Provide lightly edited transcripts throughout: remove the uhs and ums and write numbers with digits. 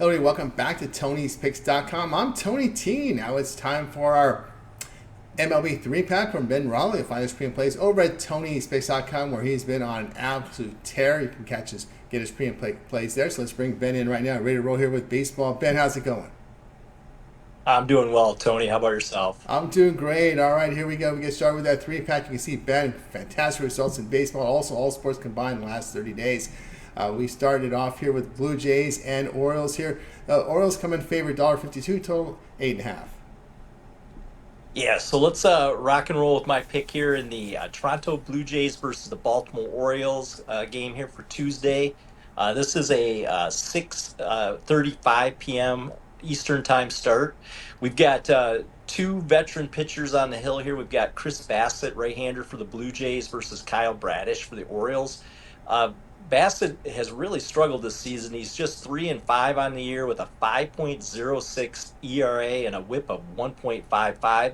Hello, everybody. Welcome back to Tony'sPicks.com. I'm Tony T. Now it's time for our MLB 3-pack from Ben Ruhala. You'll find his pre and plays over at Tony'sPicks.com, where he's been on an absolute tear. You can get his pre and plays there. So let's bring Ben in right now. Ready to roll here with baseball. Ben, how's it going? I'm doing well, Tony. How about yourself? I'm doing great. All right, here we go. We get started with that 3-pack. You can see Ben, fantastic results in baseball. Also, all sports combined in the last 30 days. We started off here with Blue Jays and Orioles here. Orioles come in favor, $1.52, total 8.5. Yeah, so let's rock and roll with my pick here in the Toronto Blue Jays versus the Baltimore Orioles game here for Tuesday. This is a 6:35 p.m. Eastern time start. We've got two veteran pitchers on the hill here. We've got Chris Bassett, right-hander for the Blue Jays, versus Kyle Bradish for the Orioles. Uh, Bassett has really struggled this season. He's just 3-5 on the year with a 5.06 ERA and a WHIP of 1.55.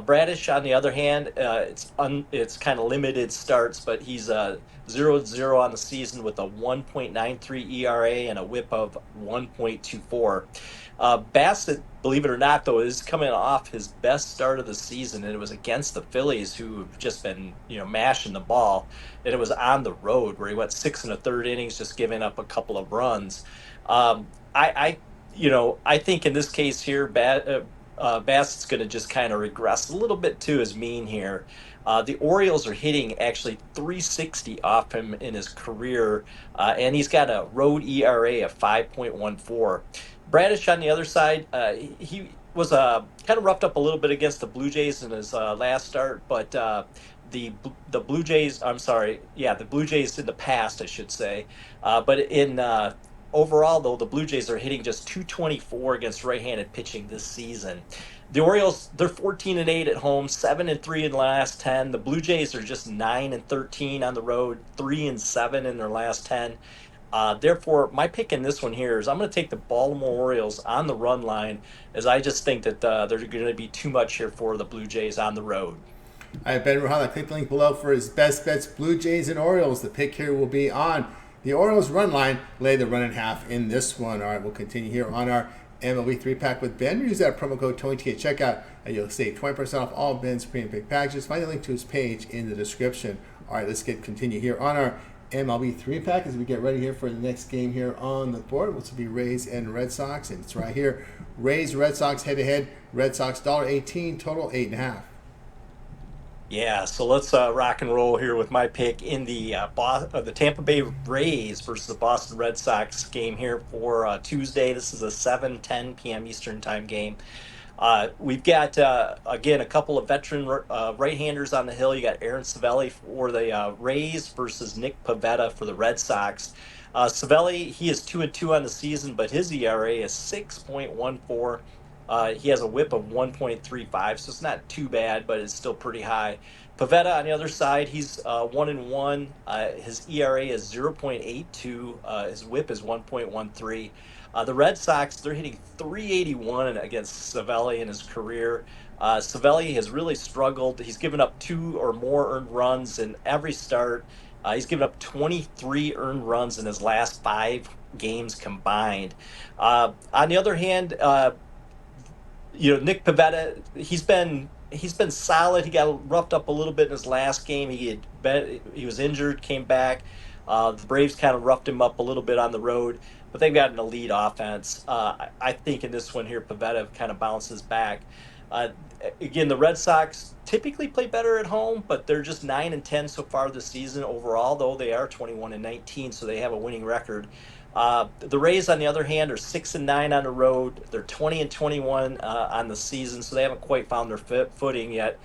Bradish, on the other hand, it's kind of limited starts, but he's 0-0 on the season with a 1.93 ERA and a WHIP of 1.24. Bassett, believe it or not, though, is coming off his best start of the season, and it was against the Phillies, who've just been, mashing the ball. And it was on the road where he went 6 1/3 innings, just giving up a couple of runs. I think in this case here, Bassett's going to just kind of regress a little bit to his mean here. The Orioles are hitting actually 360 off him in his career, and he's got a road ERA of 5.14. Bradish on the other side, he was kind of roughed up a little bit against the Blue Jays in his last start, but the Blue Jays, I'm sorry, yeah, the Blue Jays in the past, I should say, but in overall, though, the Blue Jays are hitting just 224 against right-handed pitching this season. The Orioles, they're 14-8 at home, 7-3 in the last 10. The Blue Jays are just 9-13 on the road, 3-7 in their last 10. Therefore, my pick in this one here is I'm going to take the Baltimore Orioles on the run line, as I just think that there's going to be too much here for the Blue Jays on the road. All right, Ben Ruhala, click the link below for his best bets, Blue Jays and Orioles. The pick here will be on the Orioles run line. Lay the run and half in this one. All right, we'll continue here on our MLB 3-pack with Ben. Use that promo code TonyT at checkout, and you'll save 20% off all Ben's premium pick packages. Find the link to his page in the description. All right, let's continue here on our MLB 3-pack as we get ready here for the next game here on the board, which will be Rays and Red Sox. And it's right here. Rays, Red Sox head-to-head. Red Sox $1.18, total 8.5. Yeah, so let's rock and roll here with my pick in the Tampa Bay Rays versus the Boston Red Sox game here for Tuesday. This is a 7:10 p.m. Eastern time game. We've got, again, a couple of veteran right-handers on the hill. You got Aaron Savelli for the Rays versus Nick Pivetta for the Red Sox. Savelli, he is 2-2 on the season, but his ERA is 6.14. He has a WHIP of 1.35, so it's not too bad, but it's still pretty high. Pivetta on the other side, he's 1-1. His ERA is 0.82. His WHIP is 1.13. The Red Sox, they're hitting 381 against Savelli in his career. Savelli has really struggled. He's given up 2 or more earned runs in every start. He's given up 23 earned runs in his last 5 games combined. On the other hand, Nick Pivetta, he's been solid. He got roughed up a little bit in his last game. He was injured, came back. The Braves kind of roughed him up a little bit on the road, but they've got an elite offense. I think in this one here, Pivetta kind of bounces back. Again, the Red Sox typically play better at home, but they're just 9-10 so far this season overall, though they are 21-19, so they have a winning record. The Rays, on the other hand, are 6-9 on the road. They're 20-21 on the season, so they haven't quite found their footing yet.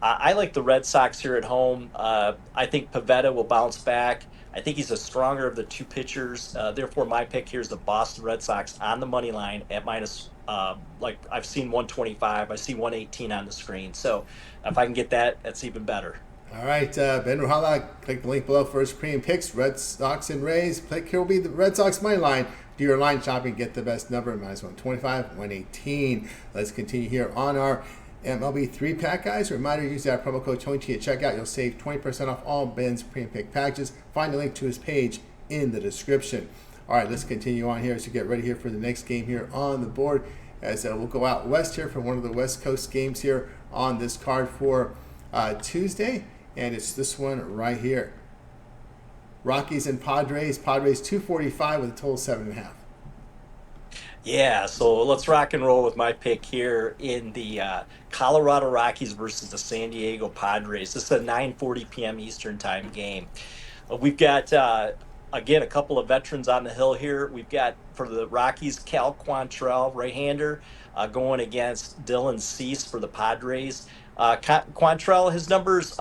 I like the Red Sox here at home. I think Pivetta will bounce back. I think he's the stronger of the two pitchers. Therefore, my pick here is the Boston Red Sox on the money line at minus, I've seen 125. I see 118 on the screen. So if I can get that, that's even better. All right, Ben Ruhala, click the link below for his premium picks, Red Sox and Rays. Click here will be the Red Sox money line. Do your line shopping, get the best number, minus 125, 118. Let's continue here on our MLB 3-pack, guys. Reminder, use that promo code TonyT at checkout. You'll save 20% off all Ben's premium pick packages. Find the link to his page in the description. All right, let's continue on here as we get ready here for the next game here on the board. As we'll go out west here for one of the West Coast games here on this card for Tuesday. And it's this one right here. Rockies and Padres. Padres 245 with a total 7.5. Yeah, so let's rock and roll with my pick here in the Colorado Rockies versus the San Diego Padres. This is a 9:40 p.m. Eastern time game. We've got again a couple of veterans on the hill here. We've got for the Rockies, Cal Quantrill, right-hander, going against Dylan Cease for the Padres. Quantrill, his numbers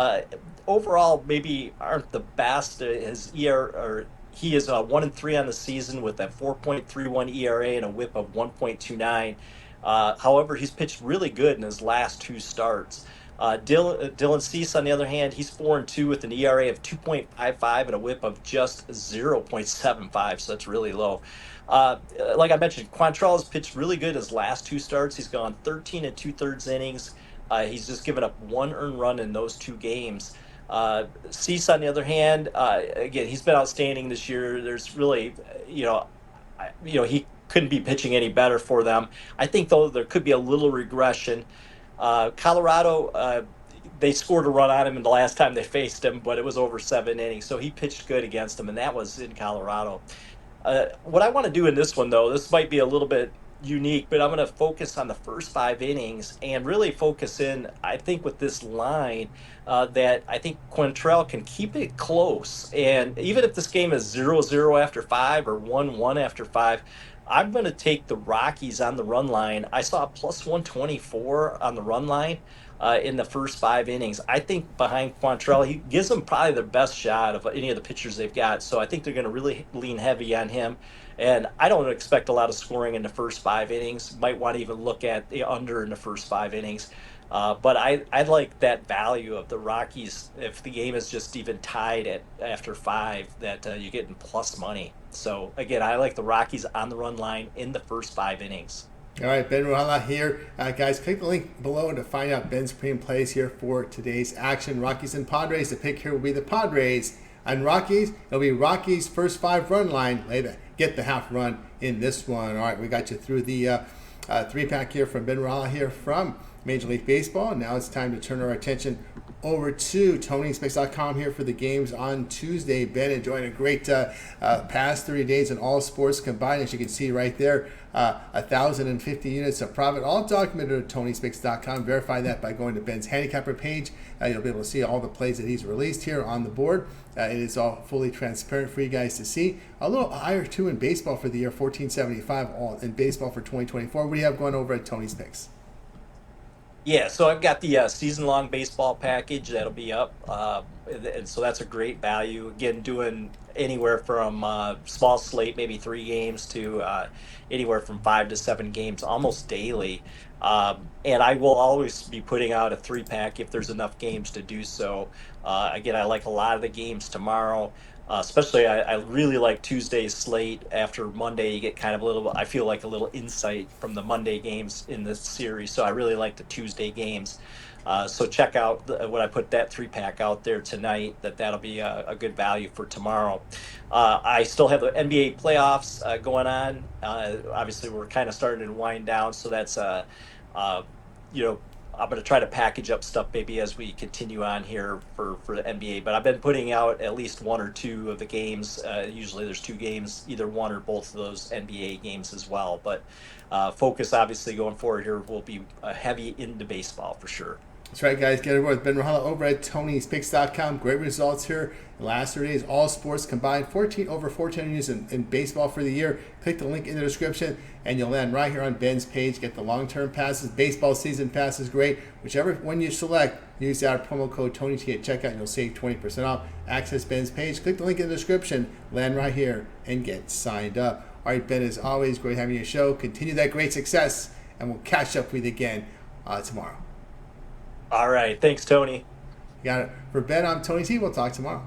overall maybe aren't the best. His ER or he is 1-3 on the season with a 4.31 ERA and a WHIP of 1.29. However, he's pitched really good in his last two starts. Dylan Cease, on the other hand, he's 4-2 with an ERA of 2.55 and a WHIP of just 0.75, so that's really low. Like I mentioned, Quantrill has pitched really good his last two starts. He's gone 13 and 2/3 innings. He's just given up one earned run in those two games. Cease, on the other hand, again, he's been outstanding this year. There's really, he couldn't be pitching any better for them. I think, though, there could be a little regression. Colorado, they scored a run on him in the last time they faced him, but it was over 7 innings, so he pitched good against them, and that was in Colorado. What I want to do in this one, though, this might be a little bit unique, but I'm going to focus on the first 5 innings and really focus in, I think, with this line that I think Quantrill can keep it close. And even if this game is 0-0 after 5 or 1-1 after 5, I'm going to take the Rockies on the run line. I saw a plus 124 on the run line in the first 5 innings. I think behind Quantrill, he gives them probably their best shot of any of the pitchers they've got. So I think they're going to really lean heavy on him. And I don't expect a lot of scoring in the first 5 innings. Might want to even look at the under in the first 5 innings. But I like that value of the Rockies. If the game is just even tied after 5, that you're getting plus money. So, again, I like the Rockies on the run line in the first 5 innings. All right, Ben Ruhala here. Guys, click the link below to find out Ben's premium plays here for today's action. Rockies and Padres. The pick here will be the Padres. On Rockies, it'll be Rockies' first 5 run line. Get the half run in this one. All right, we got you through the 3-pack here from Ben Ruhala here from Major League Baseball. Now it's time to turn our attention over to TonySpix.com here for the games on Tuesday. Ben enjoying a great past 30 days in all sports combined. As you can see right there, 1,050 units of profit, all documented at TonySpix.com. Verify that by going to Ben's handicapper page. You'll be able to see all the plays that he's released here on the board. It is all fully transparent for you guys to see. A little higher too in baseball for the year, 1475 all in baseball for 2024. What do you have going over at Tony's Picks? Yeah, so I've got the season-long baseball package that'll be up, and so that's a great value. Again, doing anywhere from small slate, maybe 3 games, to anywhere from 5 to 7 games almost daily. And I will always be putting out a 3-pack if there's enough games to do so. Again, I like a lot of the games tomorrow. Especially, I really like Tuesday's slate. After Monday, you get kind of I feel like a little insight from the Monday games in this series. So I really like the Tuesday games. So check out when I put that 3-pack out there tonight, that'll be a good value for tomorrow. I still have the NBA playoffs going on. Obviously, we're kind of starting to wind down. So that's, I'm going to try to package up stuff maybe as we continue on here for the NBA. But I've been putting out at least 1 or 2 of the games. Usually there's 2 games, either 1 or both of those NBA games as well. But focus, obviously, going forward here will be heavy into baseball for sure. That's right, guys. Get aboard with Ben Ruhala over at Tony'sPicks.com. Great results here. The last 3 days, all sports combined. Over 14 units in baseball for the year. Click the link in the description, and you'll land right here on Ben's page. Get the long-term passes. Baseball season pass is great. Whichever one you select, use our promo code TonyT at checkout, and you'll save 20% off. Access Ben's page. Click the link in the description. Land right here and get signed up. All right, Ben, as always, great having you on the show. Continue that great success, and we'll catch up with you again tomorrow. All right. Thanks, Tony. You got it. For Ben, I'm Tony T. We'll talk tomorrow.